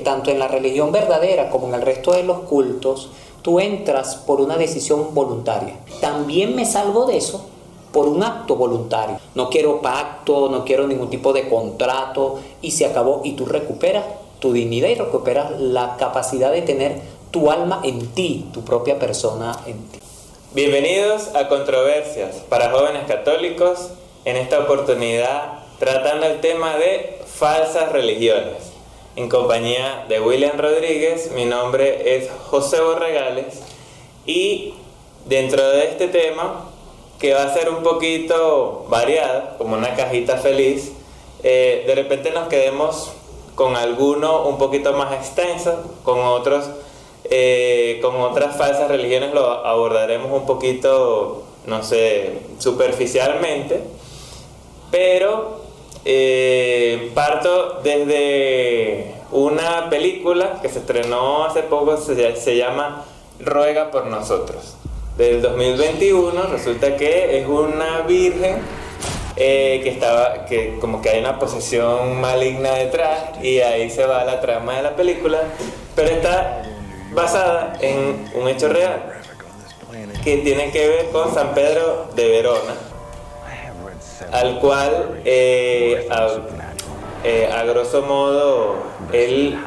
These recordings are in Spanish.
tanto en la religión verdadera como en el resto de los cultos, tú entras por una decisión voluntaria. También me salgo de eso por un acto voluntario. No quiero pacto, no quiero ningún tipo de contrato y se acabó. Y tú recuperas tu dignidad y recuperas la capacidad de tener tu alma en ti, tu propia persona en ti. Bienvenidos a Controversias para Jóvenes Católicos, en esta oportunidad tratando el tema de falsas religiones. En compañía de William Rodríguez, mi nombre es José Borregales y dentro de este tema, que va a ser un poquito variado, como una cajita feliz, de repente nos quedemos con alguno un poquito más extenso, con otras falsas religiones lo abordaremos un poquito, no sé, superficialmente, pero parto desde una película que se estrenó hace poco, se llama Ruega por Nosotros, del 2021. Resulta que es una virgen que como que hay una posesión maligna detrás, y ahí se va la trama de la película, pero está basada en un hecho real que tiene que ver con San Pedro de Verona, al cual a grosso modo él,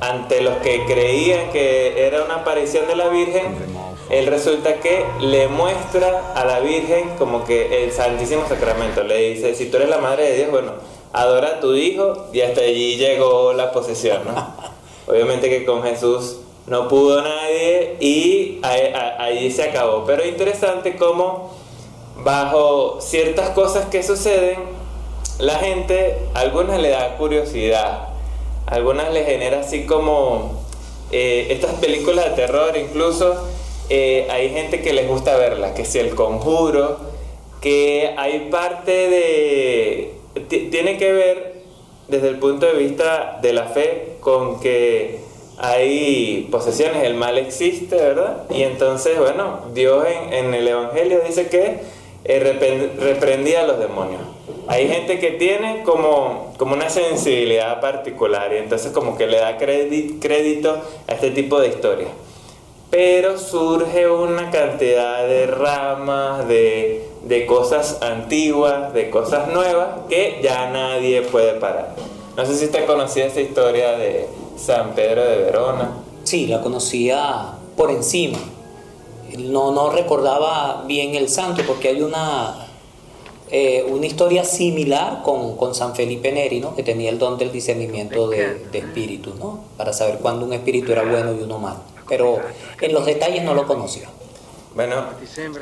ante los que creían que era una aparición de la Virgen, él resulta que le muestra a la Virgen como que el Santísimo Sacramento. Le dice: si tú eres la Madre de Dios, bueno, adora a tu Hijo, y hasta allí llegó la posesión, ¿no? Obviamente que con Jesús no pudo nadie y allí se acabó. Pero interesante cómo bajo ciertas cosas que suceden, la gente, a algunas le da curiosidad, a algunas le genera así como estas películas de terror, incluso hay gente que les gusta verlas, que si El Conjuro, que hay parte de... tiene que ver desde el punto de vista de la fe con que hay posesiones, el mal existe, ¿verdad? Y entonces, bueno, Dios en el Evangelio dice que reprendía a los demonios. Hay gente que tiene como una sensibilidad particular, y entonces como que le da crédito a este tipo de historias. Pero surge una cantidad de ramas, de cosas antiguas, de cosas nuevas, que ya nadie puede parar. No sé si usted conocía esa historia de San Pedro de Verona. Sí, la conocía por encima. No recordaba bien el santo, porque hay una historia similar con San Felipe Neri, ¿no? Que tenía el don del discernimiento de espíritus, ¿no? Para saber cuándo un espíritu era bueno y uno malo. Pero en los detalles no lo conocía. Bueno,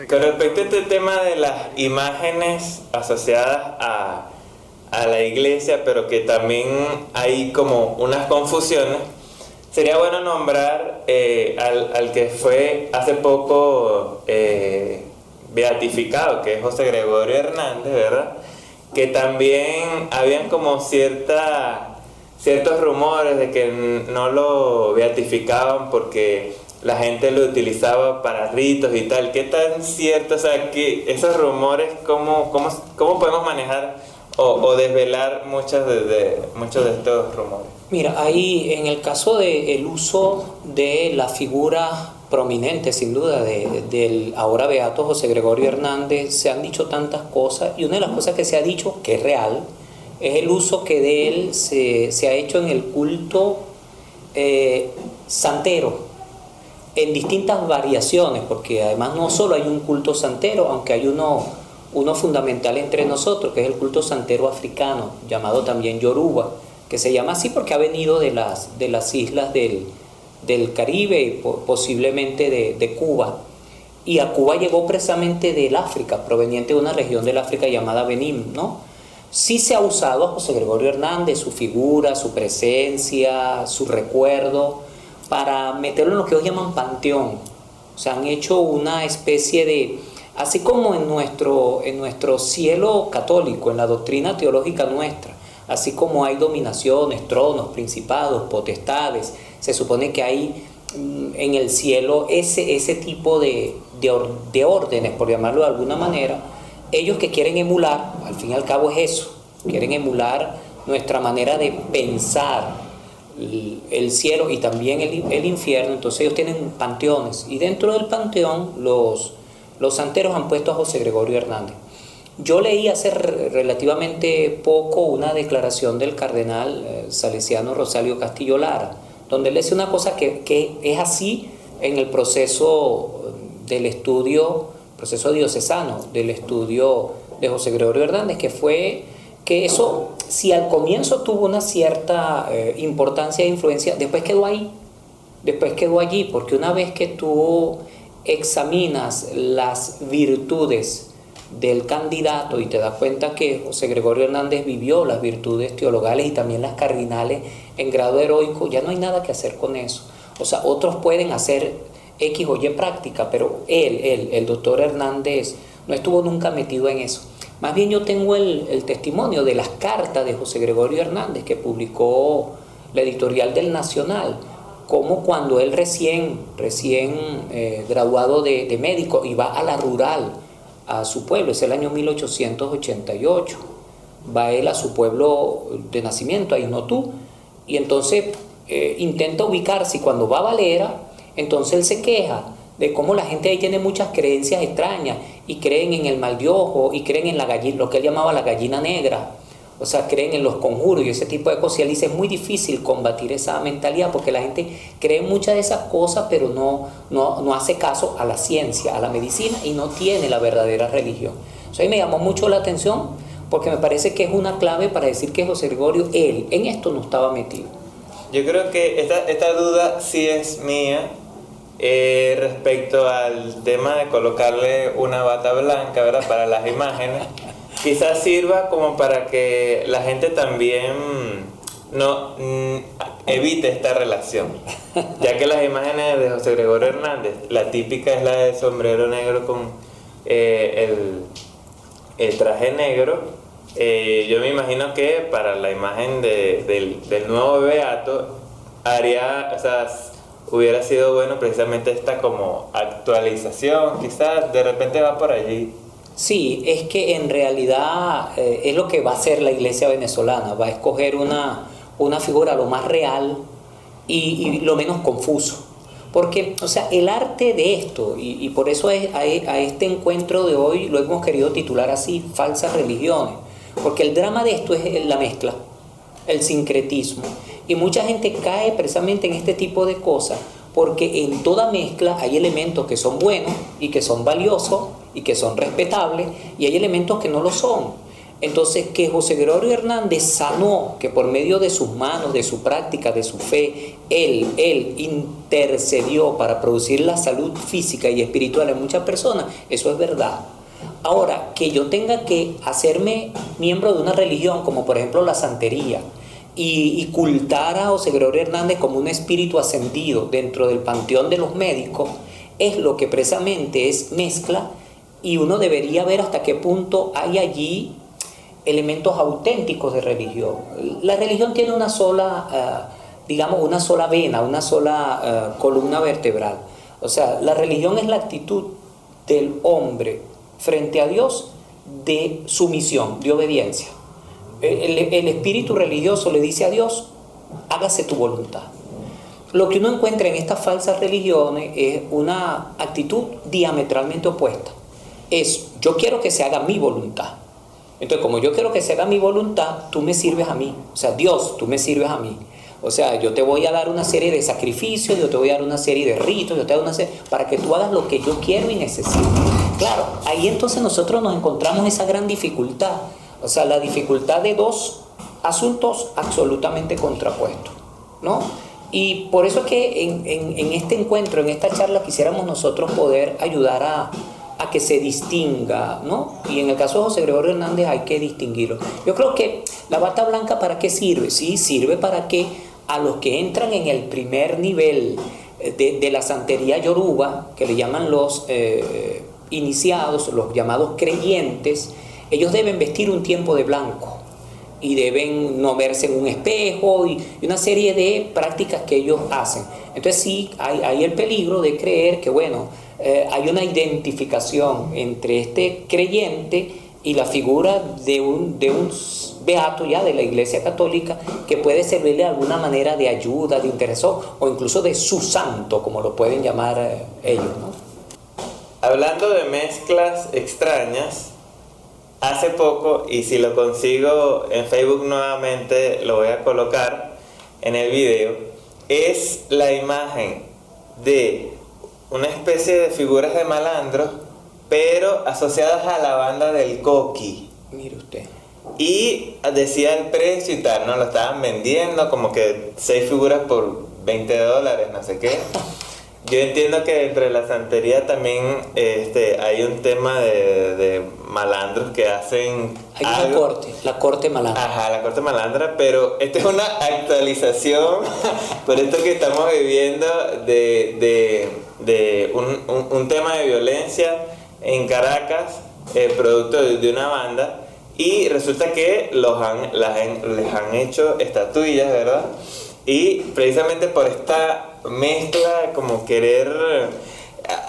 con respecto a este tema de las imágenes asociadas a la iglesia, pero que también hay como unas confusiones, sería bueno nombrar al que fue hace poco beatificado, que es José Gregorio Hernández, ¿verdad? Que también habían como ciertos rumores de que no lo beatificaban porque la gente lo utilizaba para ritos y tal. ¿Qué tan cierto? O sea, que esos rumores, ¿cómo podemos manejar o desvelar muchos de estos rumores? Mira, ahí en el caso del uso de la figura prominente, sin duda, del ahora beato José Gregorio Hernández, se han dicho tantas cosas, y una de las cosas que se ha dicho, que es real, es el uso que de él se ha hecho en el culto santero, en distintas variaciones, porque además no solo hay un culto santero, aunque hay uno fundamental entre nosotros, que es el culto santero africano, llamado también Yoruba, que se llama así porque ha venido de las islas del Caribe y posiblemente de Cuba. Y a Cuba llegó precisamente del África, proveniente de una región del África llamada Benín, ¿no? Sí se ha usado a José Gregorio Hernández, su figura, su presencia, su recuerdo, para meterlo en lo que hoy llaman panteón. O sea, han hecho una especie de... Así como en nuestro cielo católico, en la doctrina teológica nuestra, así como hay dominaciones, tronos, principados, potestades, se supone que hay en el cielo ese tipo de órdenes, por llamarlo de alguna manera. Ellos que quieren emular, al fin y al cabo es eso, quieren emular nuestra manera de pensar, el cielo y también el infierno. Entonces ellos tienen panteones, y dentro del panteón los santeros han puesto a José Gregorio Hernández. Yo leí hace relativamente poco una declaración del cardenal salesiano Rosalio Castillo Lara, donde él dice una cosa que es así en el proceso del estudio, proceso diocesano, del estudio de José Gregorio Hernández, que fue que eso, si al comienzo tuvo una cierta importancia e influencia, después quedó ahí, después quedó allí, porque una vez que tú examinas las virtudes del candidato y te das cuenta que José Gregorio Hernández vivió las virtudes teologales y también las cardinales en grado heroico, ya no hay nada que hacer con eso. O sea, otros pueden hacer X o Y práctica, pero el doctor Hernández no estuvo nunca metido en eso. Más bien yo tengo el testimonio de las cartas de José Gregorio Hernández que publicó la editorial del Nacional, como cuando él recién graduado de médico iba a la rural, a su pueblo, es el año 1888, va él a su pueblo de nacimiento, a Inotú, y entonces intenta ubicarse, y cuando va a Valera, entonces él se queja de cómo la gente ahí tiene muchas creencias extrañas, y creen en el mal de ojo, y creen en la gallina, lo que él llamaba la gallina negra, o sea, creen en los conjuros y ese tipo de cosas. Y él dice, es muy difícil combatir esa mentalidad porque la gente cree en muchas de esas cosas, pero no hace caso a la ciencia, a la medicina, y no tiene la verdadera religión. Eso ahí me llamó mucho la atención porque me parece que es una clave para decir que José Gregorio, él en esto no estaba metido. Yo creo que esta duda sí es mía respecto al tema de colocarle una bata blanca, ¿verdad?, para las imágenes. Quizás sirva como para que la gente también no evite esta relación, ya que las imágenes de José Gregorio Hernández, la típica es la de sombrero negro con el traje negro. Yo me imagino que para la imagen del nuevo beato hubiera sido bueno precisamente esta como actualización, quizás de repente va por allí. Sí, es que en realidad es lo que va a hacer la iglesia venezolana, va a escoger una figura lo más real y lo menos confuso. Porque, o sea, el arte de esto, y por eso a este encuentro de hoy lo hemos querido titular así, falsas religiones, porque el drama de esto es la mezcla, el sincretismo, y mucha gente cae precisamente en este tipo de cosas, porque en toda mezcla hay elementos que son buenos y que son valiosos y que son respetables, y hay elementos que no lo son. Entonces, que José Gregorio Hernández sanó, que por medio de sus manos, de su práctica, de su fe, él intercedió para producir la salud física y espiritual en muchas personas, eso es verdad. Ahora, que yo tenga que hacerme miembro de una religión, como por ejemplo la santería, y cultar a José Gregorio Hernández como un espíritu ascendido dentro del panteón de los médicos, es lo que precisamente es mezcla, y uno debería ver hasta qué punto hay allí elementos auténticos de religión. La religión tiene una sola, una sola vena, una sola columna vertebral. O sea, la religión es la actitud del hombre frente a Dios de sumisión, de obediencia. El espíritu religioso le dice a Dios, hágase tu voluntad. Lo que uno encuentra en estas falsas religiones es una actitud diametralmente opuesta. Es, yo quiero que se haga mi voluntad. Entonces, como yo quiero que se haga mi voluntad, tú me sirves a mí. O sea, Dios, tú me sirves a mí. O sea, yo te voy a dar una serie de sacrificios, yo te voy a dar una serie de ritos, yo te voy a dar una serie, para que tú hagas lo que yo quiero y necesito. Claro, ahí entonces nosotros nos encontramos esa gran dificultad. O sea, la dificultad de dos asuntos absolutamente contrapuestos, ¿no? Y por eso es que en este encuentro, en esta charla, quisiéramos nosotros poder ayudar a que se distinga, ¿no? Y en el caso de José Gregorio Hernández hay que distinguirlo. Yo creo que la bata blanca, ¿para qué sirve? Sí, sirve para que a los que entran en el primer nivel de la santería yoruba, que le llaman los iniciados, los llamados creyentes, ellos deben vestir un tiempo de blanco y deben no verse en un espejo y una serie de prácticas que ellos hacen. Entonces sí, hay el peligro de creer que, bueno, hay una identificación entre este creyente y la figura de un beato ya de la Iglesia Católica que puede servirle de alguna manera de ayuda, de interés o incluso de su santo, como lo pueden llamar ellos, ¿no? Hablando de mezclas extrañas, hace poco, y si lo consigo en Facebook nuevamente lo voy a colocar en el video, es la imagen de una especie de figuras de malandros, pero asociadas a la banda del Coqui. Mire usted. Y decía el precio y tal, ¿no? Lo estaban vendiendo como que 6 figuras por $20, no sé qué. Yo entiendo que entre la santería también hay un tema de malandros que hacen hay algo. La corte malandra. Ajá, la corte malandra, pero esta es una actualización por esto que estamos viviendo de un tema de violencia en Caracas, producto de una banda, y resulta que les han hecho estatuillas, ¿verdad? Y precisamente por esta mezcla, como querer,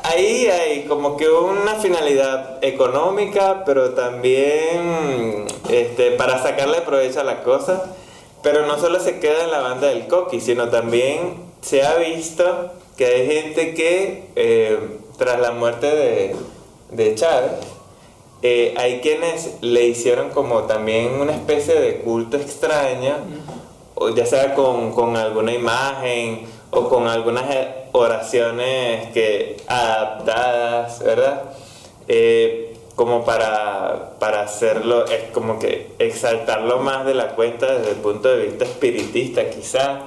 ahí hay como que una finalidad económica, pero también para sacarle provecho a la cosa. Pero no solo se queda en la banda del Coqui, sino también se ha visto que hay gente que tras la muerte de Chávez, hay quienes le hicieron como también una especie de culto extraño, o ya sea con alguna imagen o con algunas oraciones adaptadas, ¿verdad? Como para hacerlo, es como que exaltarlo más de la cuenta desde el punto de vista espiritista, quizá.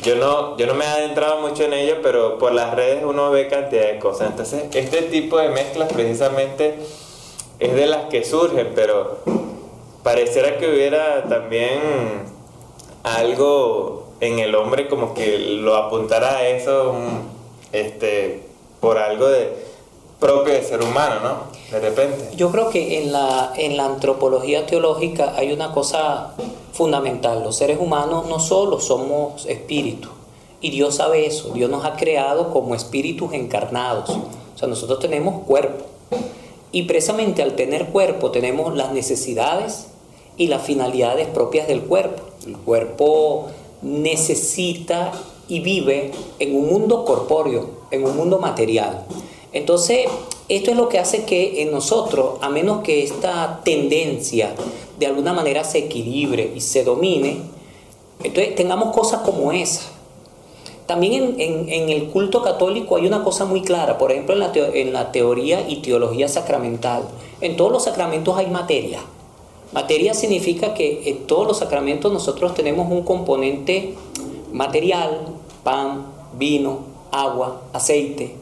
Yo no me he adentrado mucho en ello, pero por las redes uno ve cantidad de cosas. Entonces, este tipo de mezclas precisamente es de las que surgen, pero pareciera que hubiera también algo en el hombre como que lo apuntara a eso, por algo propio del ser humano, ¿no? De repente. Yo creo que en la antropología teológica hay una cosa fundamental. Los seres humanos no solo somos espíritus, y Dios sabe eso. Dios nos ha creado como espíritus encarnados. O sea, nosotros tenemos cuerpo. Y precisamente al tener cuerpo tenemos las necesidades y las finalidades propias del cuerpo. El cuerpo necesita y vive en un mundo corpóreo, en un mundo material. Entonces, esto es lo que hace que en nosotros, a menos que esta tendencia de alguna manera se equilibre y se domine, entonces tengamos cosas como esa. También en el culto católico hay una cosa muy clara, por ejemplo en la teoría y teología sacramental. En todos los sacramentos hay materia. Materia significa que en todos los sacramentos nosotros tenemos un componente material, pan, vino, agua, aceite.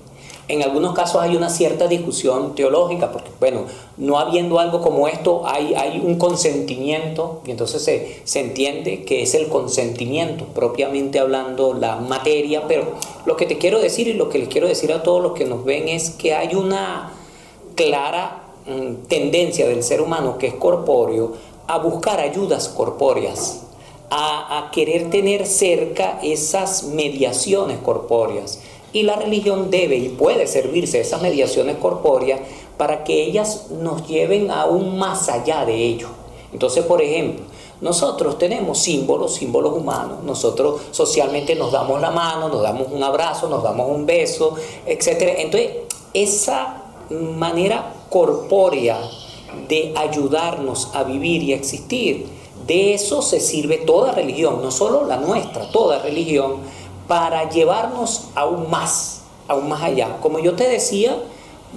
En algunos casos hay una cierta discusión teológica, porque bueno, no habiendo algo como esto, hay un consentimiento, y entonces se entiende que es el consentimiento, propiamente hablando, la materia. Pero lo que te quiero decir y lo que les quiero decir a todos los que nos ven es que hay una clara tendencia del ser humano, que es corpóreo, a buscar ayudas corpóreas, a querer tener cerca esas mediaciones corpóreas. Y la religión debe y puede servirse de esas mediaciones corpóreas para que ellas nos lleven aún más allá de ello. Entonces, por ejemplo, nosotros tenemos símbolos humanos. Nosotros socialmente nos damos la mano, nos damos un abrazo, nos damos un beso, etc. Entonces, esa manera corpórea de ayudarnos a vivir y a existir, de eso se sirve toda religión, no solo la nuestra, toda religión, para llevarnos aún más allá. Como yo te decía,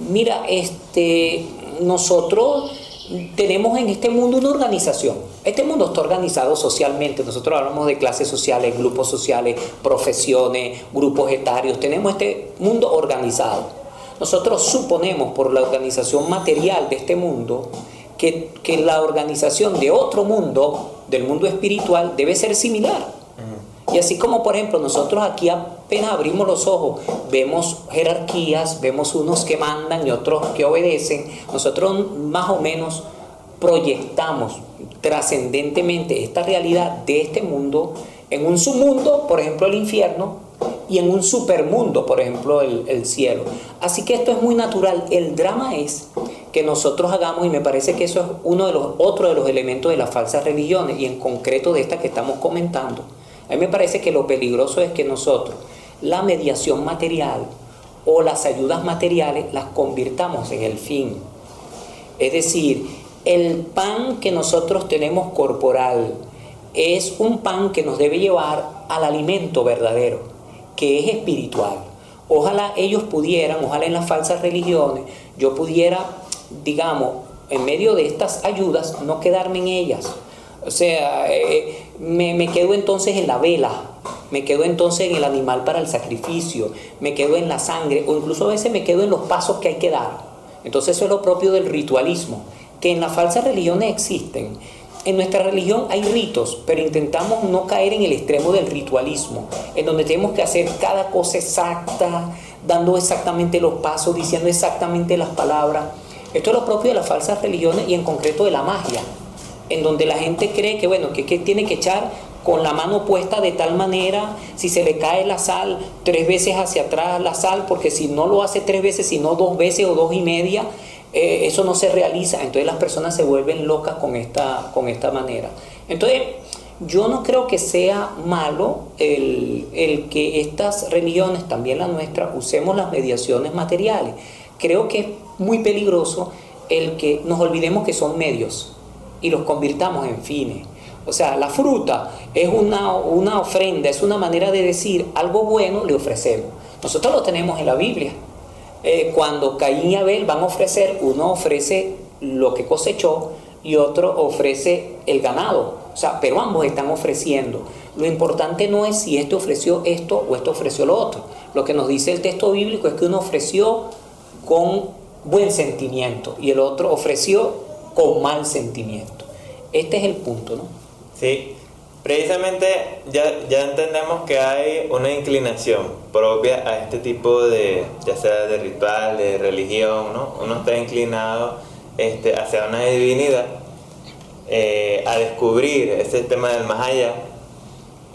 mira, nosotros tenemos en este mundo una organización. Este mundo está organizado socialmente. Nosotros hablamos de clases sociales, grupos sociales, profesiones, grupos etarios. Tenemos este mundo organizado. Nosotros suponemos por la organización material de este mundo que la organización de otro mundo, del mundo espiritual, debe ser similar. Y así como, por ejemplo, nosotros aquí apenas abrimos los ojos, vemos jerarquías, vemos unos que mandan y otros que obedecen, nosotros más o menos proyectamos trascendentemente esta realidad de este mundo en un submundo, por ejemplo el infierno, y en un supermundo, por ejemplo el cielo. Así que esto es muy natural. El drama es que nosotros hagamos, y me parece que eso es otro de los elementos de las falsas religiones, y en concreto de esta que estamos comentando. A mí me parece que lo peligroso es que nosotros la mediación material o las ayudas materiales las convirtamos en el fin. Es decir, el pan que nosotros tenemos corporal es un pan que nos debe llevar al alimento verdadero, que es espiritual. Ojalá ellos pudieran, ojalá en las falsas religiones, yo pudiera, digamos, en medio de estas ayudas, no quedarme en ellas. O sea, me quedo entonces en la vela, me quedo entonces en el animal para el sacrificio, me quedo en la sangre, o incluso a veces me quedo en los pasos que hay que dar. Entonces eso es lo propio del ritualismo, que en las falsas religiones existen. En nuestra religión hay ritos, pero intentamos no caer en el extremo del ritualismo, en donde tenemos que hacer cada cosa exacta, dando exactamente los pasos, diciendo exactamente las palabras. Esto es lo propio de las falsas religiones y en concreto de la magia, en donde la gente cree que, bueno, que tiene que echar con la mano puesta de tal manera, si se le cae la sal 3 veces hacia atrás la sal, porque si no lo hace 3 veces, sino 2 veces o 2 y media, eso no se realiza. Entonces las personas se vuelven locas con esta manera. Entonces yo no creo que sea malo el que estas religiones, también la nuestra, usemos las mediaciones materiales. Creo que es muy peligroso el que nos olvidemos que son medios y los convirtamos en fines. O sea, la fruta es una ofrenda, es una manera de decir algo bueno le ofrecemos. Nosotros lo tenemos en la Biblia. Cuando Caín y Abel van a ofrecer, uno ofrece lo que cosechó y otro ofrece el ganado. O sea, pero ambos están ofreciendo. Lo importante no es si este ofreció esto o este ofreció lo otro. Lo que nos dice el texto bíblico es que uno ofreció con buen sentimiento y el otro ofreció con mal sentimiento. Este es el punto, ¿no? Sí, precisamente ya entendemos que hay una inclinación propia a este tipo de, ya sea de ritual, de religión, ¿no? Uno está inclinado hacia una divinidad, a descubrir ese tema del más allá,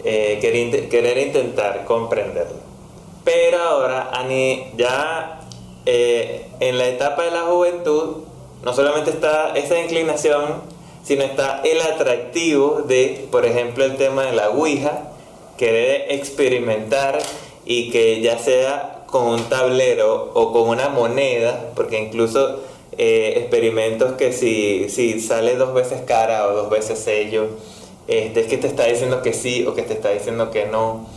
querer intentar comprenderlo. Pero ahora, ya en la etapa de la juventud, no solamente está esa inclinación, sino está el atractivo de, por ejemplo, el tema de la Ouija, querer experimentar y que ya sea con un tablero o con una moneda, porque incluso experimentos que si sale 2 veces cara o 2 veces sello, es que te está diciendo que sí o que te está diciendo que no.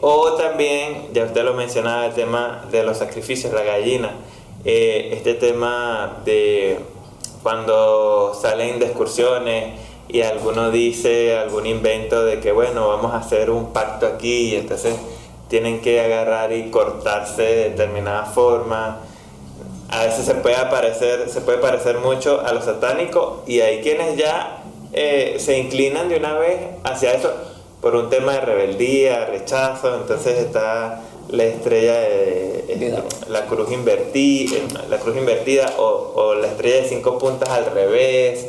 O también, ya usted lo mencionaba, el tema de los sacrificios, la gallina, este tema de cuando salen de excursiones y alguno dice algún invento de que bueno, vamos a hacer un pacto aquí y entonces tienen que agarrar y cortarse de determinada forma. A veces se puede parecer mucho a lo satánico y hay quienes ya se inclinan de una vez hacia eso por un tema de rebeldía, rechazo. Entonces está la estrella de la cruz invertida o la estrella de 5 puntas al revés.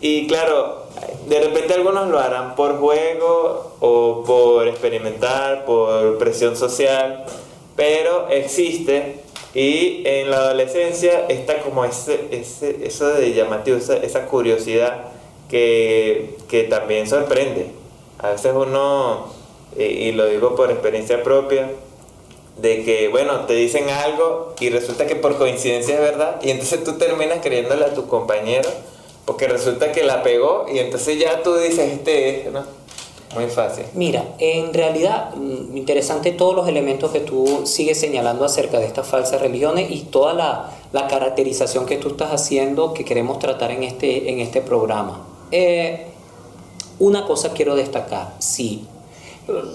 Y claro, de repente algunos lo harán por juego o por experimentar, por presión social, pero existe. Y en la adolescencia está como eso de llamativo, esa curiosidad que también sorprende. A veces uno, y lo digo por experiencia propia, de que bueno, te dicen algo y resulta que por coincidencia es verdad, y entonces tú terminas creyéndole a tu compañero porque resulta que la pegó y entonces ya tú dices ¿no? Muy fácil. Mira, en realidad, interesante todos los elementos que tú sigues señalando acerca de estas falsas religiones y toda la caracterización que tú estás haciendo que queremos tratar en este programa. Una cosa quiero destacar, sí,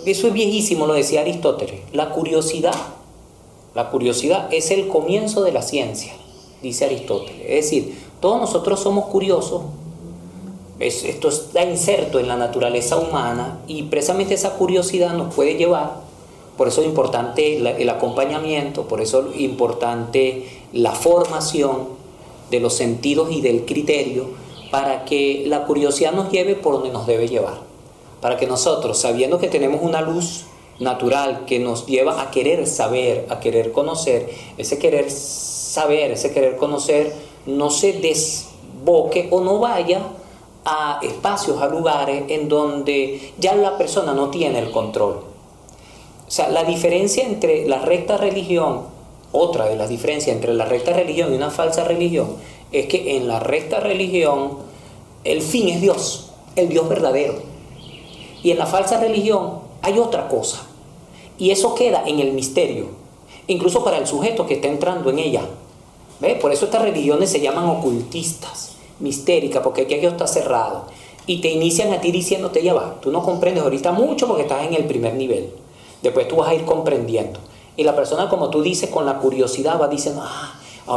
eso es viejísimo, lo decía Aristóteles, la curiosidad es el comienzo de la ciencia, dice Aristóteles. Es decir, todos nosotros somos curiosos. Esto está inserto en la naturaleza humana y precisamente esa curiosidad nos puede llevar, por eso es importante el acompañamiento, por eso es importante la formación de los sentidos y del criterio, para que la curiosidad nos lleve por donde nos debe llevar, para que nosotros, sabiendo que tenemos una luz natural que nos lleva a querer saber, a querer conocer, ese querer saber, ese querer conocer, no se desboque o no vaya a espacios, a lugares en donde ya la persona no tiene el control. O sea, la diferencia entre la recta religión, otra de las diferencias entre la recta religión y una falsa religión, es que en la recta religión el fin es Dios, el Dios verdadero. Y en la falsa religión hay otra cosa. Y eso queda en el misterio, incluso para el sujeto que está entrando en ella. ¿Ve? Por eso estas religiones se llaman ocultistas, mistéricas, porque aquí está cerrado. Y te inician a ti diciéndote, ya va, tú no comprendes ahorita mucho porque estás en el primer nivel. Después tú vas a ir comprendiendo. Y la persona, como tú dices, con la curiosidad va diciendo,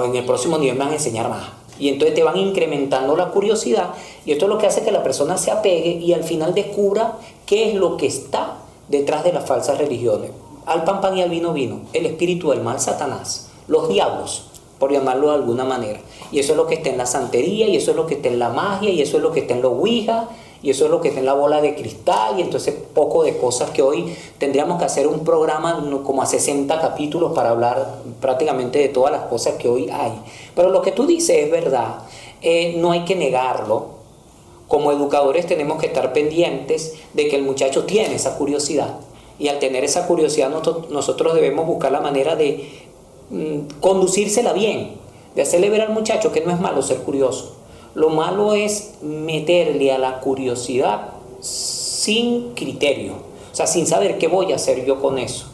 en el próximo nivel me van a enseñar más. Y entonces te van incrementando la curiosidad. Y esto es lo que hace que la persona se apegue y al final descubra qué es lo que está detrás de las falsas religiones. Al pan pan y al vino vino. El espíritu del mal, Satanás. Los diablos, por llamarlo de alguna manera. Y eso es lo que está en la santería, y eso es lo que está en la magia, y eso es lo que está en los ouija, y eso es lo que está en la bola de cristal, y entonces poco de cosas que hoy tendríamos que hacer un programa como a 60 capítulos para hablar prácticamente de todas las cosas que hoy hay. Pero lo que tú dices es verdad, no hay que negarlo. Como educadores tenemos que estar pendientes de que el muchacho tiene esa curiosidad, y al tener esa curiosidad nosotros debemos buscar la manera de conducírsela bien, de hacerle ver al muchacho que no es malo ser curioso. Lo malo es meterle a la curiosidad sin criterio, o sea, sin saber qué voy a hacer yo con eso.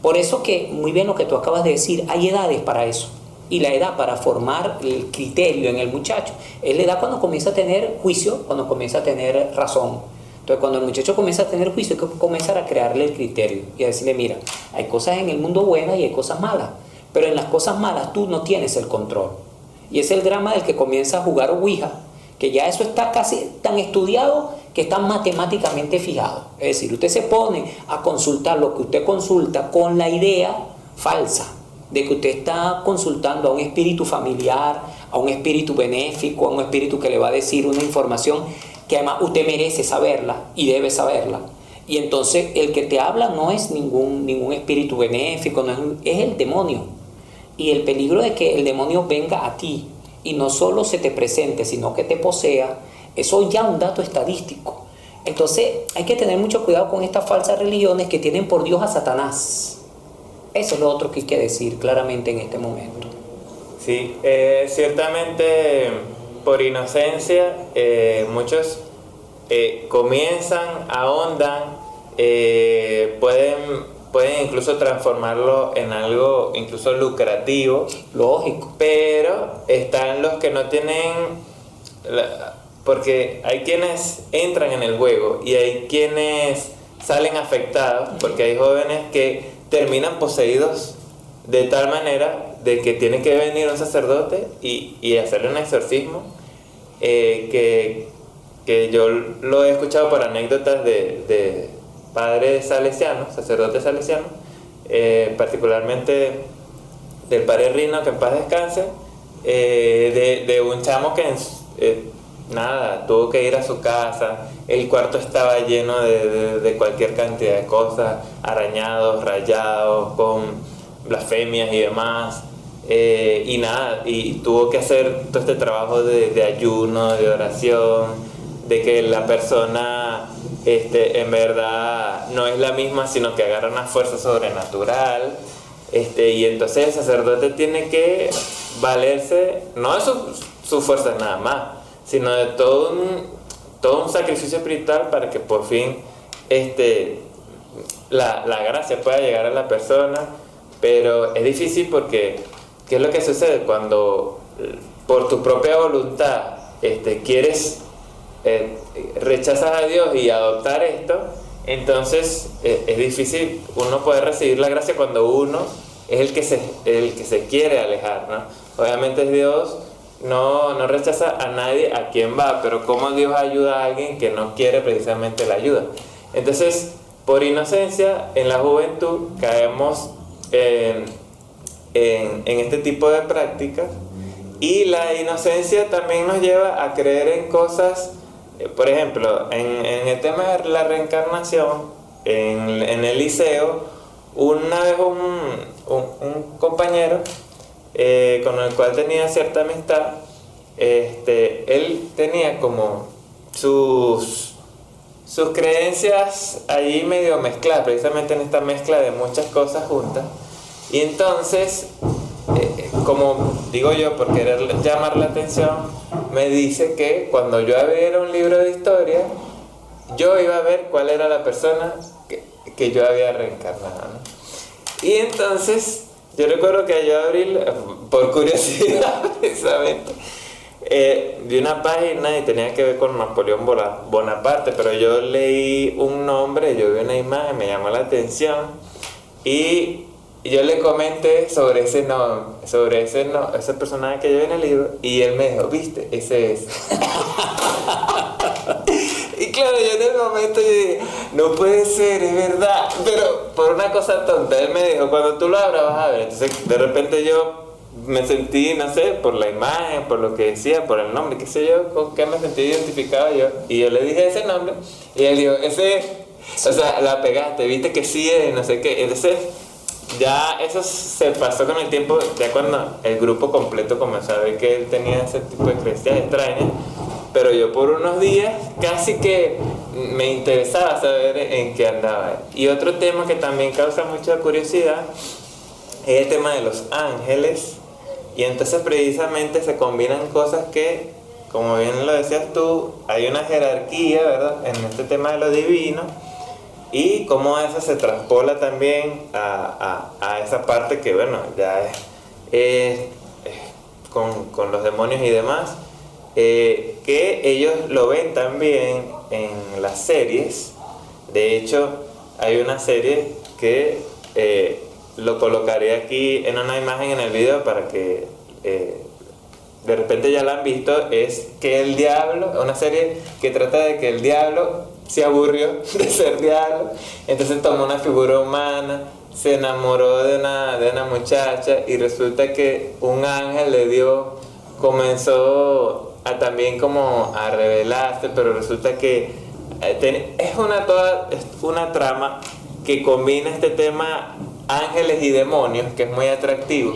Por eso que, muy bien lo que tú acabas de decir, hay edades para eso. Y la edad para formar el criterio en el muchacho es la edad cuando comienza a tener juicio, cuando comienza a tener razón. Entonces, cuando el muchacho comienza a tener juicio, hay que comenzar a crearle el criterio y a decirle, mira, hay cosas en el mundo buenas y hay cosas malas, pero en las cosas malas tú no tienes el control. Y es el drama del que comienza a jugar ouija, que ya eso está casi tan estudiado que está matemáticamente fijado. Es decir, usted se pone a consultar lo que usted consulta con la idea falsa de que usted está consultando a un espíritu familiar, a un espíritu benéfico, a un espíritu que le va a decir una información que además usted merece saberla y debe saberla. Y entonces el que te habla no es ningún espíritu benéfico, es el demonio. Y el peligro de que el demonio venga a ti y no solo se te presente, sino que te posea, eso es ya un dato estadístico. Entonces hay que tener mucho cuidado con estas falsas religiones que tienen por Dios a Satanás. Eso es lo otro que hay que decir claramente en este momento. Sí, ciertamente por inocencia muchos comienzan, ahondan, pueden incluso transformarlo en algo incluso lucrativo. Lógico. Pero están los que no tienen, porque hay quienes entran en el juego y hay quienes salen afectados, porque hay jóvenes que terminan poseídos de tal manera de que tiene que venir un sacerdote y hacerle un exorcismo, que yo lo he escuchado por anécdotas de padres salesianos, sacerdotes salesianos, particularmente del padre Rino, que en paz descanse, de un chamo que tuvo que ir a su casa, el cuarto estaba lleno de cualquier cantidad de cosas, arañados, rayados, con blasfemias y demás, y tuvo que hacer todo este trabajo de ayuno, de oración, de que la persona en verdad no es la misma, sino que agarra una fuerza sobrenatural, y entonces el sacerdote tiene que valerse no de sus fuerzas nada más, sino de todo un sacrificio espiritual para que por fin la gracia pueda llegar a la persona. Pero es difícil porque ¿qué es lo que sucede? Cuando por tu propia voluntad quieres rechazas a Dios y adoptar esto, entonces es difícil uno poder recibir la gracia cuando uno es el que se quiere alejar, ¿no? Obviamente Dios no rechaza a nadie a quien va, pero cómo Dios ayuda a alguien que no quiere precisamente la ayuda. Entonces, por inocencia, en la juventud caemos en este tipo de prácticas, y la inocencia también nos lleva a creer en cosas. Por ejemplo, en el tema de la reencarnación, en el liceo, una vez un compañero con el cual tenía cierta amistad, él tenía como sus creencias ahí medio mezcladas, precisamente en esta mezcla de muchas cosas juntas. Y entonces, como digo yo, por querer llamar la atención, me dice que cuando yo abriera un libro de historia, yo iba a ver cuál era la persona que yo había reencarnado, ¿no? Y entonces, yo recuerdo que yo abrí, por curiosidad precisamente, vi una página y tenía que ver con Napoleón Bonaparte, pero yo leí un nombre, yo vi una imagen, me llamó la atención y yo le comenté sobre ese personaje que yo vi en el libro y él me dijo, ¿viste? Ese es. Y claro, yo en el momento yo dije, no puede ser, es verdad, pero por una cosa tonta, él me dijo, cuando tú lo abras vas a ver. Entonces de repente yo me sentí, no sé, por la imagen, por lo que decía, por el nombre, qué sé yo, con qué me sentí identificado yo. Y yo le dije ese nombre y él dijo, ese es. O sea, la pegaste, viste que sí es, no sé qué. Entonces ya eso se pasó con el tiempo, ya cuando el grupo completo comenzó a ver que él tenía ese tipo de creencias extrañas. Pero yo por unos días casi que me interesaba saber en qué andaba. Y otro tema que también causa mucha curiosidad es el tema de los ángeles. Y entonces precisamente se combinan cosas que, como bien lo decías tú, hay una jerarquía, ¿verdad?, en este tema de lo divino. Y cómo eso se traspola también a esa parte que, bueno, ya es con los demonios y demás. Que ellos lo ven también en las series. De hecho, hay una serie que lo colocaré aquí en una imagen en el video para que de repente ya la han visto. Es que el diablo, una serie que trata de que el diablo se aburrió de ser diablo, entonces tomó una figura humana, se enamoró de una muchacha y resulta que un ángel comenzó a también como a rebelarse, pero resulta que es una trama que combina este tema ángeles y demonios, que es muy atractivo,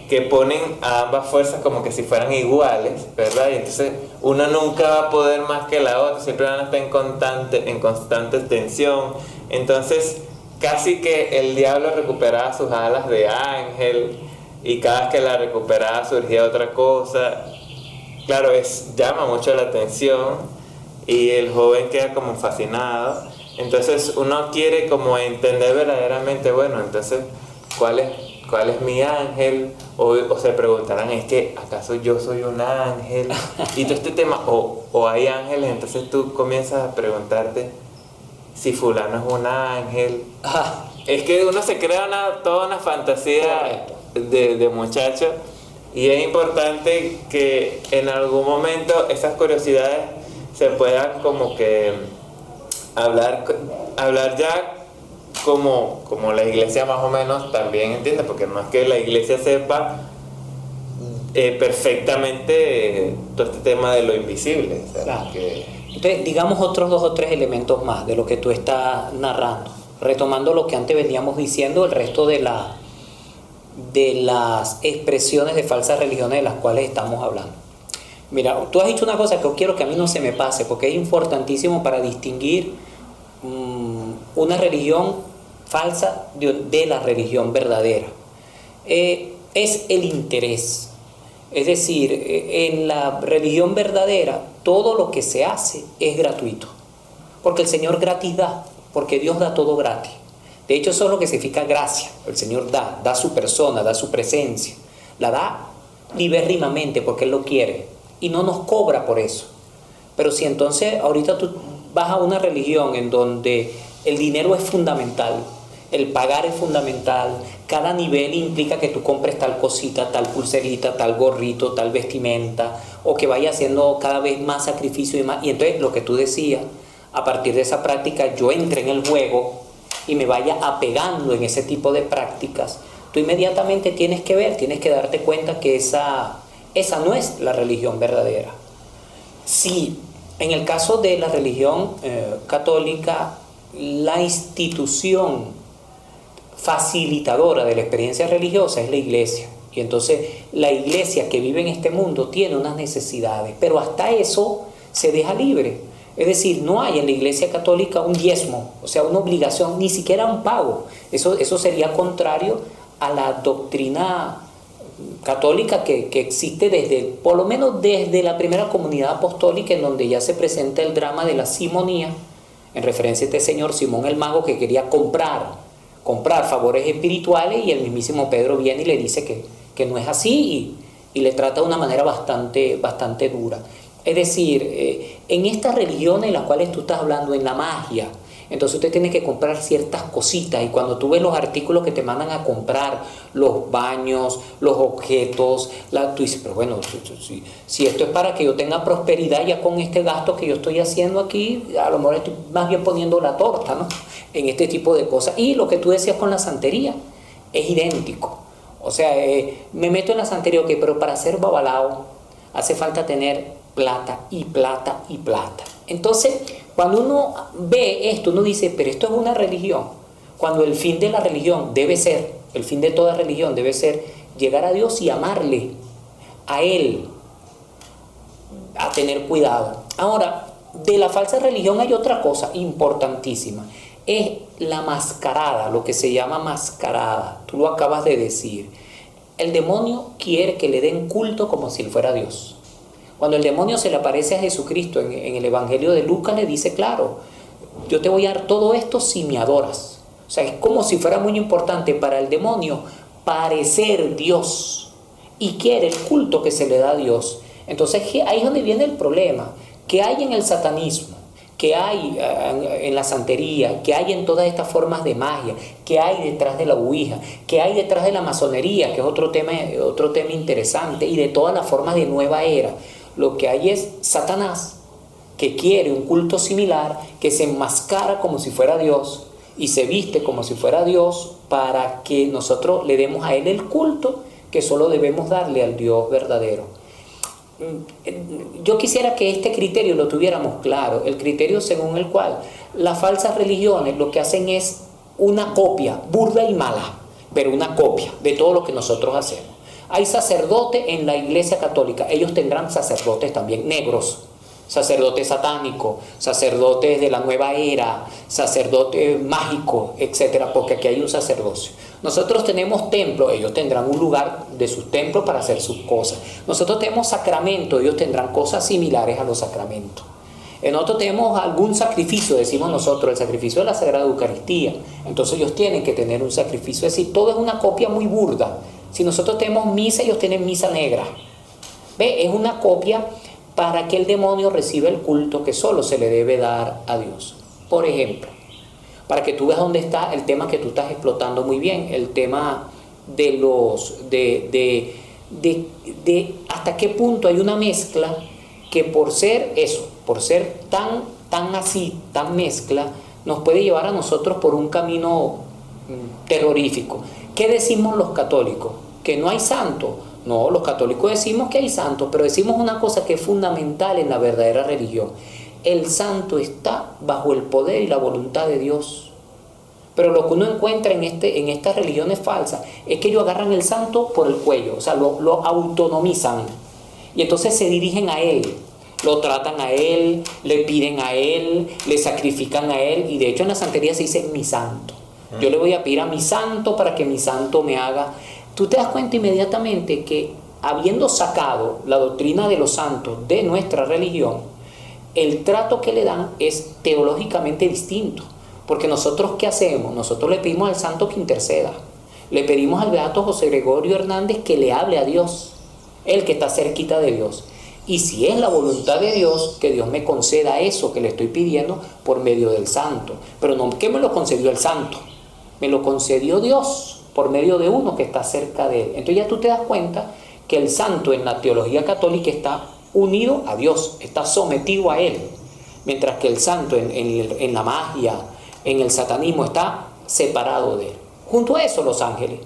que ponen a ambas fuerzas como que si fueran iguales, ¿verdad? Y entonces una nunca va a poder más que la otra, siempre van a estar en constante tensión. Entonces casi que el diablo recuperaba sus alas de ángel y cada vez que la recuperaba surgía otra cosa. Claro, llama mucho la atención y el joven queda como fascinado. Entonces uno quiere como entender verdaderamente, bueno, entonces ¿cuál es mi ángel? O se preguntarán, ¿es que acaso yo soy un ángel? Y todo este tema, o hay ángeles, entonces tú comienzas a preguntarte si fulano es un ángel. Es que uno se crea toda una fantasía de muchacho. Y es importante que en algún momento esas curiosidades se puedan como que hablar ya como la iglesia más o menos también entiende, porque no es que la iglesia sepa perfectamente todo este tema de lo invisible. O sea, claro. Entonces, digamos otros 2 o 3 elementos más de lo que tú estás narrando, retomando lo que antes veníamos diciendo, el resto de las expresiones de falsas religiones de las cuales estamos hablando. Mira, tú has dicho una cosa que yo quiero que a mí no se me pase, porque es importantísimo para distinguir una religión falsa de la religión verdadera. Es el interés. Es decir, en la religión verdadera todo lo que se hace es gratuito, porque el Señor gratis da, porque Dios da todo gratis. De hecho, eso es lo que significa gracia. El Señor da su persona, da su presencia. La da libérrimamente porque Él lo quiere y no nos cobra por eso. Pero si entonces ahorita tú vas a una religión en donde el dinero es fundamental, el pagar es fundamental, cada nivel implica que tú compres tal cosita, tal pulserita, tal gorrito, tal vestimenta, o que vaya haciendo cada vez más sacrificio y más. Y entonces lo que tú decías, a partir de esa práctica yo entré en el juego y me vaya apegando en ese tipo de prácticas, tú inmediatamente tienes que darte cuenta que esa no es la religión verdadera. Si en el caso de la religión católica, la institución facilitadora de la experiencia religiosa es la iglesia, y Y entonces la iglesia que vive en este mundo tiene unas necesidades, pero hasta eso se deja libre. Es decir, no hay en la iglesia católica un diezmo, o sea, una obligación, ni siquiera un pago. Eso sería contrario a la doctrina católica que existe desde, por lo menos desde la primera comunidad apostólica, en donde ya se presenta el drama de la simonía, en referencia a este señor Simón el Mago que quería comprar favores espirituales, y el mismísimo Pedro viene y le dice que no es así, y le trata de una manera bastante dura. Es decir, en estas religiones en las cuales tú estás hablando, en la magia, entonces usted tiene que comprar ciertas cositas, y cuando tú ves los artículos que te mandan a comprar, los baños, los objetos, tú dices, pero bueno, si esto es para que yo tenga prosperidad, ya con este gasto que yo estoy haciendo aquí, a lo mejor estoy más bien poniendo la torta, ¿no?, en este tipo de cosas. Y lo que tú decías con la santería es idéntico. O sea, me meto en la santería, ok, pero para ser babalao hace falta tener plata y plata y plata. Entonces, cuando uno ve esto, uno dice, pero esto es una religión, cuando el fin de la religión debe ser, el fin de toda religión debe ser llegar a Dios y amarle a Él, a tener cuidado. Ahora, de la falsa religión hay otra cosa importantísima, es la mascarada, lo que se llama mascarada. Tú lo acabas de decir. El demonio quiere que le den culto como si él fuera Dios. Cuando el demonio se le aparece a Jesucristo en el Evangelio de Lucas, le dice, claro, yo te voy a dar todo esto si me adoras. O sea, es como si fuera muy importante para el demonio parecer Dios, y quiere el culto que se le da a Dios. Entonces ahí es donde viene el problema, que hay en el satanismo, que hay en la santería, que hay en todas estas formas de magia, que hay detrás de la ouija, que hay detrás de la masonería, que es otro tema interesante, y de todas las formas de nueva era. Lo que hay es Satanás, que quiere un culto similar, que se enmascara como si fuera Dios y se viste como si fuera Dios, para que nosotros le demos a él el culto que solo debemos darle al Dios verdadero. Yo quisiera que este criterio lo tuviéramos claro, el criterio según el cual las falsas religiones lo que hacen es una copia burda y mala, pero una copia de todo lo que nosotros hacemos. Hay sacerdotes en la iglesia católica, ellos tendrán sacerdotes también negros, sacerdotes satánicos, sacerdotes de la nueva era, sacerdotes mágicos, etcétera, porque aquí hay un sacerdocio. Nosotros tenemos templos, ellos tendrán un lugar de sus templos para hacer sus cosas. Nosotros tenemos sacramentos, ellos tendrán cosas similares a los sacramentos. Nosotros tenemos algún sacrificio, decimos nosotros, el sacrificio de la Sagrada Eucaristía. Entonces ellos tienen que tener un sacrificio, es decir, todo es una copia muy burda. Si nosotros tenemos misa, ellos tienen misa negra. ¿Ve? Es una copia para que el demonio reciba el culto que solo se le debe dar a Dios. Por ejemplo, para que tú veas dónde está el tema que tú estás explotando muy bien, el tema de hasta qué punto hay una mezcla que por ser eso, por ser tan así, tan mezcla, nos puede llevar a nosotros por un camino terrorífico. ¿Qué decimos los católicos? ¿Que no hay santo? No, los católicos decimos que hay santos, pero decimos una cosa que es fundamental en la verdadera religión. El santo está bajo el poder y la voluntad de Dios. Pero lo que uno encuentra en estas religiones falsas es que ellos agarran el santo por el cuello, o sea, lo autonomizan. Y entonces se dirigen a él, lo tratan a él, le piden a él, le sacrifican a él. Y de hecho en la santería se dice mi santo. Yo le voy a pedir a mi santo para que mi santo me haga. Tú te das cuenta inmediatamente que, habiendo sacado la doctrina de los santos de nuestra religión, el trato que le dan es teológicamente distinto. Porque nosotros, ¿qué hacemos? Nosotros le pedimos al santo que interceda. Le pedimos al beato José Gregorio Hernández que le hable a Dios, el que está cerquita de Dios. Y si es la voluntad de Dios, que Dios me conceda eso que le estoy pidiendo por medio del santo. Pero no que me lo concedió el santo, me lo concedió Dios por medio de uno que está cerca de él. Entonces ya tú te das cuenta que el santo en la teología católica está unido a Dios, está sometido a él, mientras que el santo en la magia, en el satanismo, está separado de él. Junto a eso, los ángeles,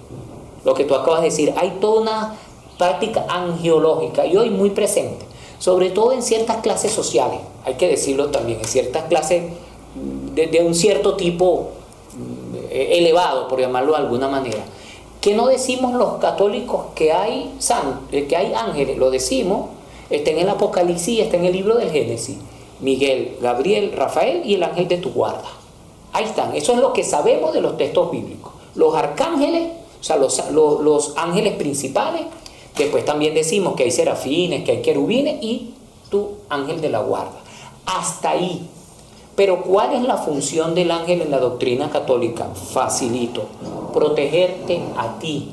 lo que tú acabas de decir, hay toda una práctica angelológica y hoy muy presente, sobre todo en ciertas clases sociales, hay que decirlo también, en ciertas clases de un cierto tipo elevado, por llamarlo de alguna manera, ¿Qué no decimos los católicos que hay ángeles? Lo decimos, está en el Apocalipsis, está en el libro del Génesis. Miguel, Gabriel, Rafael y el ángel de tu guarda. Ahí están, eso es lo que sabemos de los textos bíblicos. Los arcángeles, o sea, los ángeles principales. Después también decimos que hay serafines, que hay querubines y tu ángel de la guarda. Hasta ahí. Pero ¿cuál es la función del ángel en la doctrina católica? Facilito. Protegerte a ti.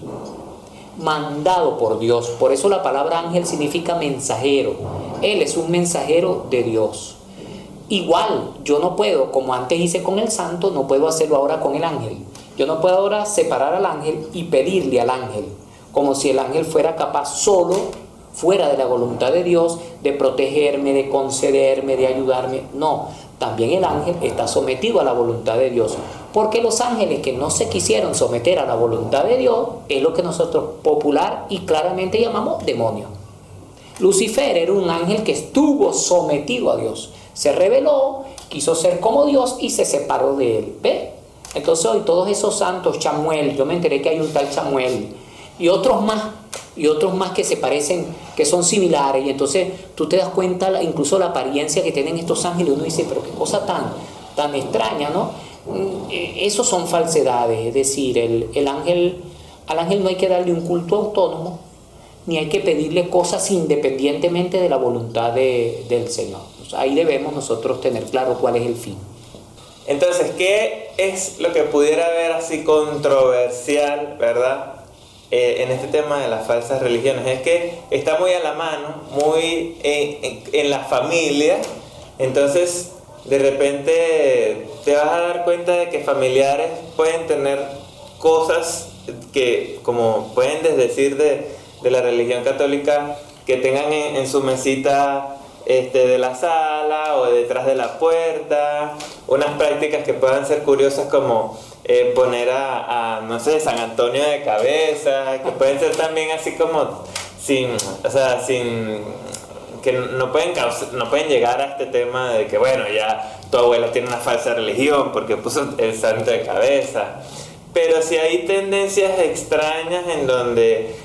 Mandado por Dios. Por eso la palabra ángel significa mensajero. Él es un mensajero de Dios. Igual, yo no puedo, como antes hice con el santo, no puedo hacerlo ahora con el ángel. Yo no puedo ahora separar al ángel y pedirle al ángel, como si el ángel fuera capaz solo, fuera de la voluntad de Dios, de protegerme, de concederme, de ayudarme. No, también el ángel está sometido a la voluntad de Dios, porque los ángeles que no se quisieron someter a la voluntad de Dios es lo que nosotros popular y claramente llamamos demonio. Lucifer era un ángel que estuvo sometido a Dios, se rebeló, quiso ser como Dios y se separó de él. ¿Ve? Entonces hoy todos esos santos, Chamuel, yo me enteré que hay un tal Chamuel, y otros más que se parecen, que son similares, y entonces tú te das cuenta incluso la apariencia que tienen estos ángeles, uno dice, pero qué cosa tan extraña, ¿no? Esos son falsedades, es decir, al ángel no hay que darle un culto autónomo, ni hay que pedirle cosas independientemente de la voluntad del Señor. Ahí debemos nosotros tener claro cuál es el fin. Entonces, ¿qué es lo que pudiera haber así controversial, verdad? En este tema de las falsas religiones, es que está muy a la mano, muy en la familia. Entonces de repente te vas a dar cuenta de que familiares pueden tener cosas que, como pueden decir de la religión católica, que tengan en su mesita de la sala o detrás de la puerta, unas prácticas que puedan ser curiosas como poner no sé, San Antonio de cabeza, que pueden ser también así como sin que no pueden llegar a este tema de que bueno, ya tu abuela tiene una falsa religión porque puso el santo de cabeza. Pero si hay tendencias extrañas en donde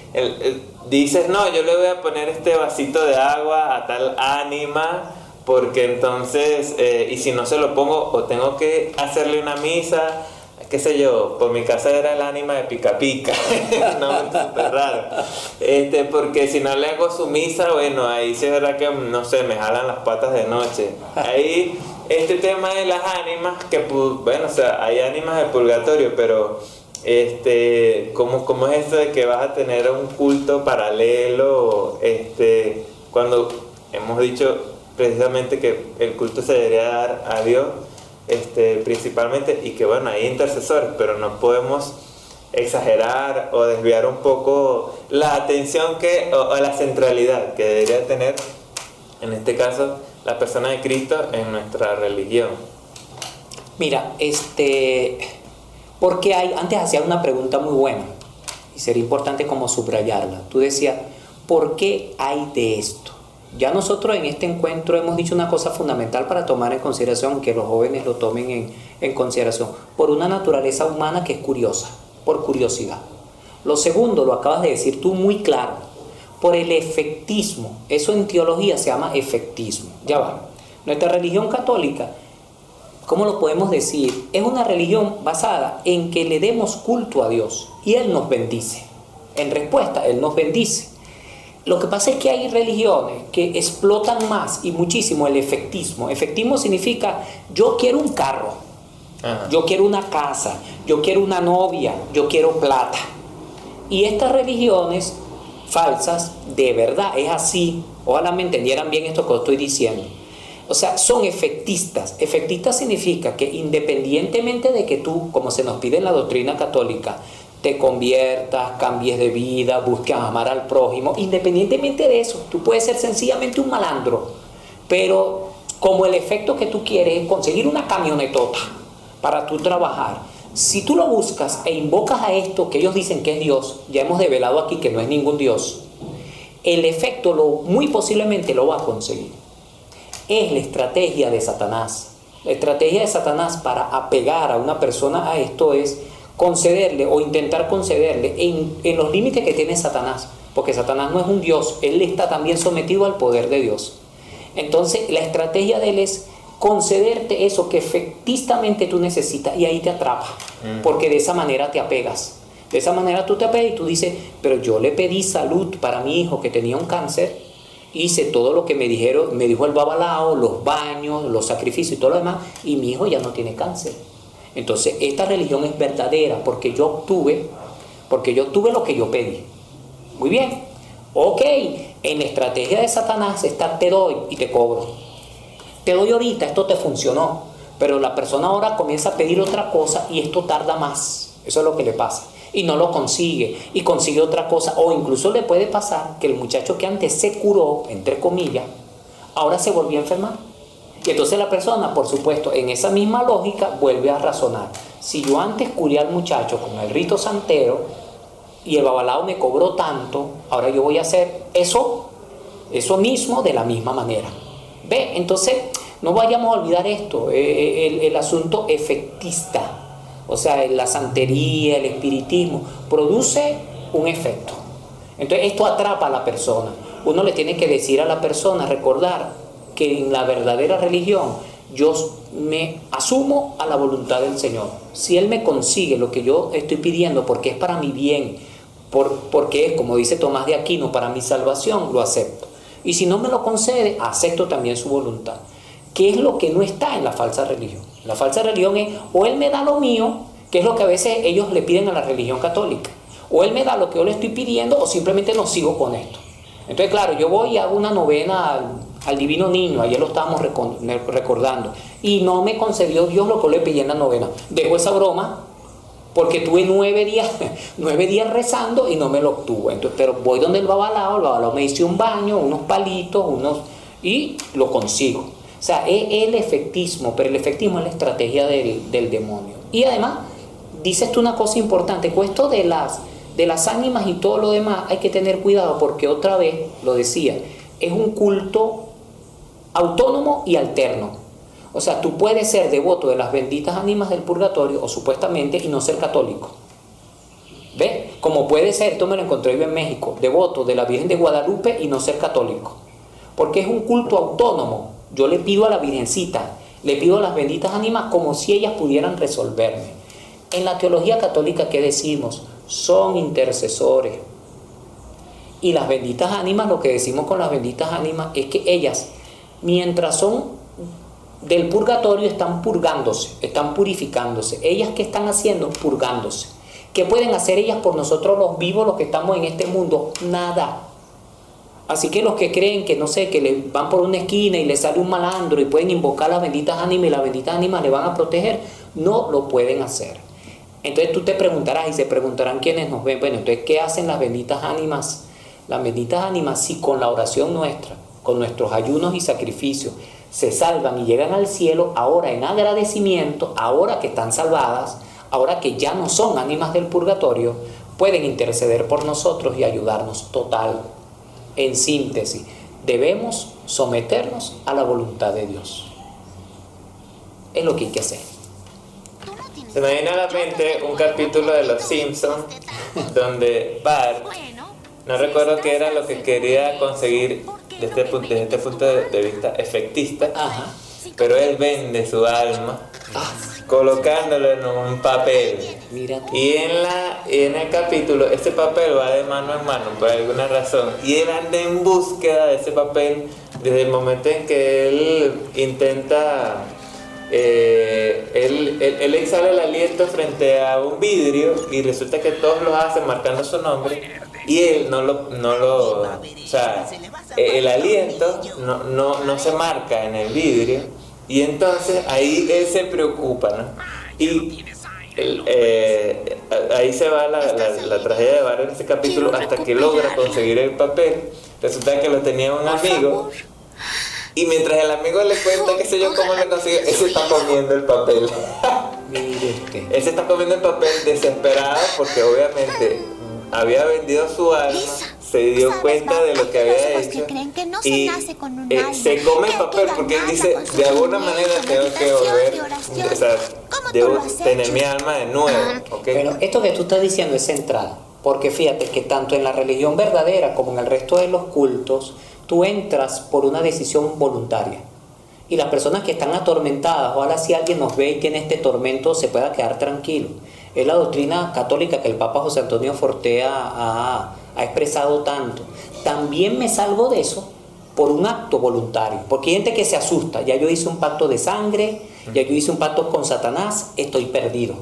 dices, no, yo le voy a poner este vasito de agua a tal ánima, porque entonces, y si no se lo pongo, o tengo que hacerle una misa, qué sé yo, por mi casa era el ánima de Pica Pica, no, súper raro, porque si no le hago su misa, bueno, ahí sí es verdad que, no sé, me jalan las patas de noche. Ahí, este tema de las ánimas, que bueno, o sea, hay ánimas de purgatorio, pero ¿cómo es esto de que vas a tener un culto paralelo? Cuando hemos dicho precisamente que el culto se debería dar a Dios, principalmente, y que bueno, hay intercesores, pero no podemos exagerar o desviar un poco la atención o la centralidad que debería tener, en este caso, la persona de Cristo en nuestra religión. Mira, porque antes hacía una pregunta muy buena y sería importante como subrayarla. Tú decías, ¿por qué hay de esto? Ya nosotros en este encuentro hemos dicho una cosa fundamental para tomar en consideración, que los jóvenes lo tomen en consideración, por una naturaleza humana que es curiosa, por curiosidad. Lo segundo, lo acabas de decir tú muy claro, por el efectismo. Eso en teología se llama efectismo. Ya va. Nuestra religión católica, ¿cómo lo podemos decir? Es una religión basada en que le demos culto a Dios y Él nos bendice. En respuesta, Él nos bendice. Lo que pasa es que hay religiones que explotan más y muchísimo el efectismo. Efectismo significa, yo quiero un carro, yo quiero una casa, yo quiero una novia, yo quiero plata. Y estas religiones falsas, de verdad, es así. Ojalá me entendieran bien esto que os estoy diciendo. O sea, son efectistas. Efectistas significa que independientemente de que tú, como se nos pide en la doctrina católica, te conviertas, cambies de vida, busques amar al prójimo, independientemente de eso, tú puedes ser sencillamente un malandro, pero como el efecto que tú quieres es conseguir una camionetota para tú trabajar, si tú lo buscas e invocas a esto que ellos dicen que es Dios, ya hemos develado aquí que no es ningún Dios, el efecto muy posiblemente lo va a conseguir. Es la estrategia de Satanás. La estrategia de Satanás para apegar a una persona a esto es concederle o intentar concederle en los límites que tiene Satanás, porque Satanás no es un Dios, él está también sometido al poder de Dios. Entonces la estrategia de él es concederte eso que efectivamente tú necesitas, y ahí te atrapa, porque de esa manera te apegas. De esa manera tú te apegas y tú dices, pero yo le pedí salud para mi hijo que tenía un cáncer, hice todo lo que me dijo el babalao, los baños, los sacrificios y todo lo demás, y mi hijo ya no tiene cáncer. Entonces esta religión es verdadera porque yo obtuve lo que yo pedí. Muy bien, ok, en la estrategia de Satanás está te doy y te cobro. Te doy ahorita, esto te funcionó, pero la persona ahora comienza a pedir otra cosa y esto tarda más. Eso es lo que le pasa. Y no lo consigue, y consigue otra cosa, o incluso le puede pasar que el muchacho que antes se curó, entre comillas, ahora se volvió a enfermar. Y entonces la persona, por supuesto, en esa misma lógica, vuelve a razonar. Si yo antes curé al muchacho con el rito santero, y el babalao me cobró tanto, ahora yo voy a hacer eso mismo de la misma manera. ¿Ve? Entonces, no vayamos a olvidar esto, el asunto efectista. O sea, la santería, el espiritismo, produce un efecto. Entonces, esto atrapa a la persona. Uno le tiene que decir a la persona, recordar que en la verdadera religión yo me asumo a la voluntad del Señor. Si Él me consigue lo que yo estoy pidiendo porque es para mi bien, porque es, como dice Tomás de Aquino, para mi salvación, lo acepto. Y si no me lo concede, acepto también su voluntad. ¿Qué es lo que no está en la falsa religión? La falsa religión es, o Él me da lo mío, que es lo que a veces ellos le piden a la religión católica, o Él me da lo que yo le estoy pidiendo, o simplemente no sigo con esto. Entonces, claro, yo voy y hago una novena al Divino Niño, ayer lo estábamos recordando, y no me concedió Dios lo que yo le pedí en la novena. Dejo esa broma, porque tuve 9 días rezando y no me lo obtuvo. Entonces, pero voy donde el babalao me hizo un baño, unos palitos, y lo consigo. O sea, es el efectismo, pero el efectismo es la estrategia del demonio. Y además, dices tú una cosa importante, con esto de las ánimas y todo lo demás, hay que tener cuidado porque otra vez, lo decía, es un culto autónomo y alterno. O sea, tú puedes ser devoto de las benditas ánimas del purgatorio, o supuestamente, y no ser católico. ¿Ves? Como puede ser, esto me lo encontré yo en México, devoto de la Virgen de Guadalupe y no ser católico. Porque es un culto autónomo. Yo le pido a la Virgencita, le pido a las benditas ánimas como si ellas pudieran resolverme. En la teología católica, ¿qué decimos? Son intercesores. Y las benditas ánimas, lo que decimos con las benditas ánimas es que ellas, mientras son del purgatorio, están purgándose, están purificándose. ¿Ellas qué están haciendo? Purgándose. ¿Qué pueden hacer ellas por nosotros los vivos, los que estamos en este mundo? Nada. Así que los que creen que, no sé, que le van por una esquina y le sale un malandro y pueden invocar las benditas ánimas y las benditas ánimas le van a proteger, no lo pueden hacer. Entonces tú te preguntarás y se preguntarán quienes nos ven, bueno, entonces ¿qué hacen las benditas ánimas? Las benditas ánimas, si con la oración nuestra, con nuestros ayunos y sacrificios, se salvan y llegan al cielo, ahora en agradecimiento, ahora que están salvadas, ahora que ya no son ánimas del purgatorio, pueden interceder por nosotros y ayudarnos. Total. En síntesis, debemos someternos a la voluntad de Dios. Es lo que hay que hacer. Se me viene a la mente un capítulo de Los Simpsons donde Bart, no recuerdo qué era lo que quería conseguir desde este punto de vista efectista, Ajá. pero él vende su alma colocándolo en un papel. Mira tú. Y en el capítulo ese papel va de mano en mano por alguna razón, y él anda en búsqueda de ese papel desde el momento en que él intenta él exhala el aliento frente a un vidrio y resulta que todos lo hacen marcando su nombre y él no lo o sea, el aliento no se marca en el vidrio, y entonces ahí él se preocupa, ¿no? Y ahí se va la tragedia de Bart en ese capítulo hasta que logra conseguir el papel. Resulta que lo tenía un amigo, y mientras el amigo le cuenta, qué sé yo, cómo le consiguió, él se está comiendo el papel. Él se está comiendo el papel desesperado porque obviamente había vendido su alma, se dio cuenta de lo que había hecho y se come el papel porque él dice, de alguna manera tengo que volver, o sea, debo tener mi alma de nuevo, ¿ok? Bueno, esto que tú estás diciendo es central, porque fíjate que tanto en la religión verdadera como en el resto de los cultos, tú entras por una decisión voluntaria. Y las personas que están atormentadas, ojalá si alguien nos ve y tiene este tormento, se pueda quedar tranquilo. Es la doctrina católica que el Papa José Antonio Fortea ha expresado tanto. También me salvo de eso por un acto voluntario, porque hay gente que se asusta, ya yo hice un pacto de sangre, ya yo hice un pacto con Satanás, estoy perdido,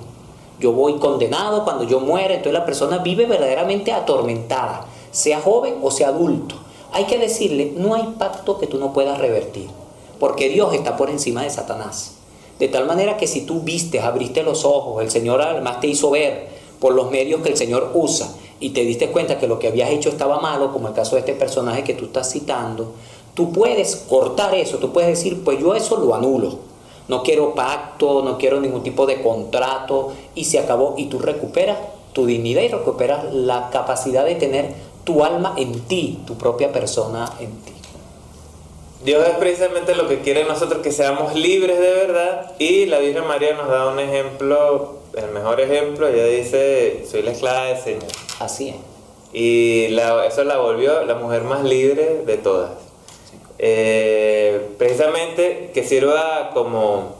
yo voy condenado cuando yo muera. Entonces la persona vive verdaderamente atormentada, sea joven o sea adulto. Hay que decirle, no hay pacto que tú no puedas revertir, porque Dios está por encima de Satanás. De tal manera que si tú viste, abriste los ojos, el Señor además te hizo ver por los medios que el Señor usa, y te diste cuenta que lo que habías hecho estaba malo, como el caso de este personaje que tú estás citando, tú puedes cortar eso, tú puedes decir, pues yo eso lo anulo, no quiero pacto, no quiero ningún tipo de contrato, y se acabó, y tú recuperas tu dignidad y recuperas la capacidad de tener tu alma en ti, tu propia persona en ti. Dios es precisamente lo que quiere en nosotros, que seamos libres de verdad, y la Virgen María nos da un ejemplo, el mejor ejemplo. Ella dice, soy la esclava del Señor. Así es. Y eso la volvió la mujer más libre de todas. Sí. Precisamente que sirva como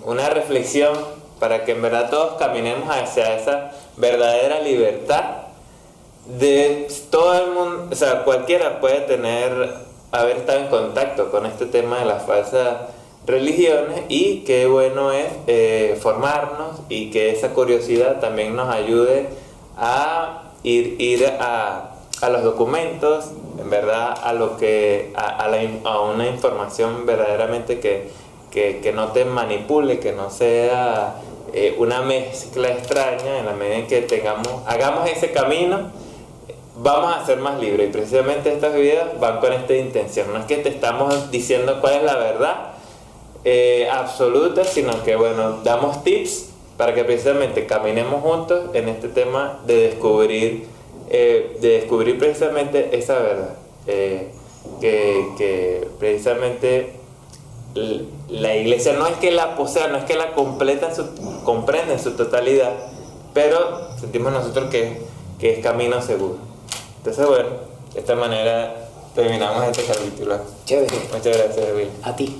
una reflexión para que en verdad todos caminemos hacia esa verdadera libertad. De todo el mundo, o sea, cualquiera puede haber estado en contacto con este tema de las falsas religiones, y qué bueno es formarnos, y que esa curiosidad también nos ayude a ir a los documentos, en verdad, a una información verdaderamente que no te manipule, que no sea una mezcla extraña. En la medida en que hagamos ese camino, vamos a ser más libres. Y precisamente estas videos van con esta intención. No es que te estamos diciendo cuál es la verdad absoluta, sino que damos tips para que precisamente caminemos juntos en este tema de descubrir precisamente esa verdad, que precisamente la iglesia no es que la posea, no es que la comprenda en su totalidad, pero sentimos nosotros que es camino seguro. Entonces, de esta manera terminamos este capítulo. Chévere. Muchas gracias, Will. A ti.